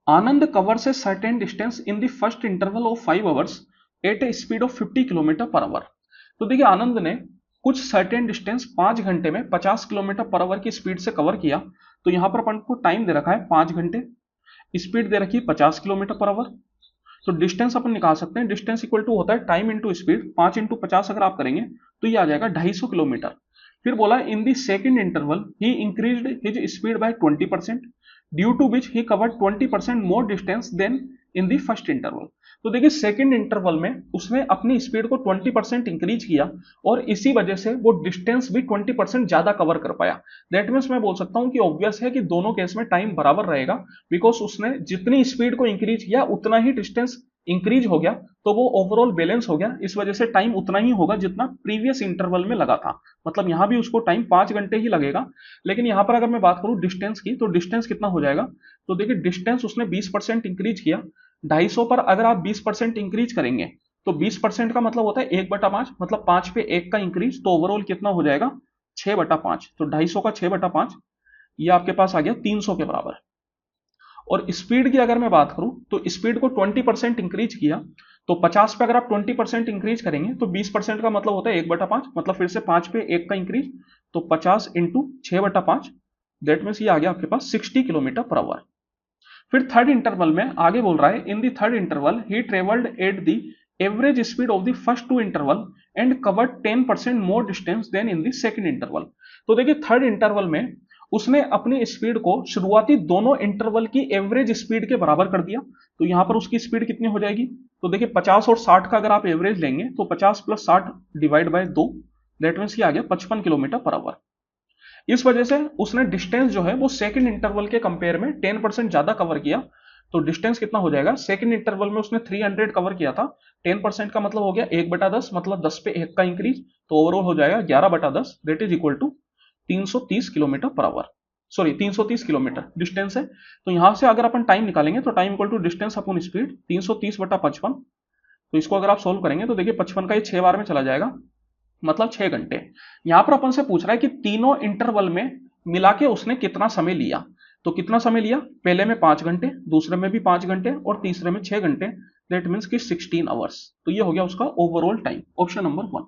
Anand covers a certain distance in the first interval of 5 hours at a speed of 50 kilometre per hour. तो देखिए आनंद ने कुछ certain distance 5 घंटे में 50 kilometre per our की speed से कवर किया। तो यहां पर अपन को टाइम दे रखा है 5 घंटे, स्पीड दे रखी है 50 किलोमीटर पर आवर। तो डिस्टेंस अपन निकाल सकते हैं, डिस्टेंस इक्वल टू होता है टाइम इंटू स्पीड, 5 इंटू 50 अगर आप करेंगे तो ये आ जाएगा 250 किलोमीटर। फिर बोला in the second interval he increased his speed by 20% due to which he covered 20% more distance than in the first interval. तो देखिए सेकेंड इंटरवल में उसने अपनी स्पीड को 20% इंक्रीज किया और इसी वजह से वो डिस्टेंस भी 20% ज्यादा कवर कर पाया। दैट मीन्स मैं बोल सकता हूं कि ऑब्वियस है कि दोनों केस में टाइम बराबर रहेगा, बिकॉज उसने जितनी स्पीड को इंक्रीज किया उतना ही डिस्टेंस इंक्रीज हो गया, तो वो ओवरऑल बैलेंस हो गया। इस वजह से टाइम उतना ही होगा जितना प्रीवियस इंटरवल में लगा था। मतलब यहां भी उसको टाइम 5 घंटे ही लगेगा। लेकिन यहां पर अगर मैं बात करूं डिस्टेंस की, तो डिस्टेंस कितना हो जाएगा, तो देखिए डिस्टेंस उसने 20% इंक्रीज किया। 250 पर अगर आप 20% इंक्रीज करेंगे तो 20% का मतलब होता है 1/5, मतलब 5 पे 1 का इंक्रीज, तो ओवरऑल कितना हो जाएगा 6/5। तो 250 का 6/5 ये आपके पास आ गया 300 के बराबर। और स्पीड की अगर मैं बात करूं तो स्पीड को 20% इंक्रीज किया, तो 50 पे अगर आप 20% इंक्रीज करेंगे तो 20% का मतलब होता है 1/5, मतलब फिर से 5 पे 1 का इंक्रीज, तो 50 इंटू 6/5, दैट मीन्स ये आ गया आपके पास 60 किलोमीटर पर आवर। फिर थर्ड इंटरवल में आगे बोल रहा है in the third interval he travelled at the average speed of the first 2 interval and covered 10% more distance than in the second interval. तो देखिए थर्ड इंटरवल में उसने अपनी स्पीड को शुरुआती दोनों इंटरवल की एवरेज स्पीड के बराबर कर दिया। तो यहां पर उसकी स्पीड कितनी हो जाएगी, तो देखिए 50 और 60 का अगर आप एवरेज लेंगे तो 50 plus 60 divide by 2, that means ये आ गया 55 किलोमीटर पर आवर। इस वजह से उसने डिस्टेंस जो है वो सेकंड इंटरवल के कंपेयर में 10% ज्यादा कवर किया। तो डिस्टेंस कितना हो जाएगा, सेकंड इंटरवल में उसने 300 कवर किया था, 10% का मतलब हो गया 1/10, मतलब 10 पे 1 का इंक्रीज, तो ओवरऑल हो जाएगा 11/10, that is equal to 330 kilometre per hour. Sorry 330 kilometre distance है। तो यहां से अगर अपन टाइम निकालेंगे तो time equal to distance upon speed 330/55। तो इसको अगर आप सोल्व करेंगे तो देखिए 55 का ये 6 बार में चला जाएगा, मतलब 6 घंटे। यहां पर अपन से पूछ रहा है कि तीनों इंटरवल में मिला के उसने कितना समय लिया। तो कितना समय लिया, पहले में 5 घंटे, दूसरे में भी 5 घंटे और तीसरे में 6 घंटे, दैट मीन्स कि 16 आवर्स। तो ये हो गया उसका ओवरऑल टाइम, ऑप्शन नंबर 1।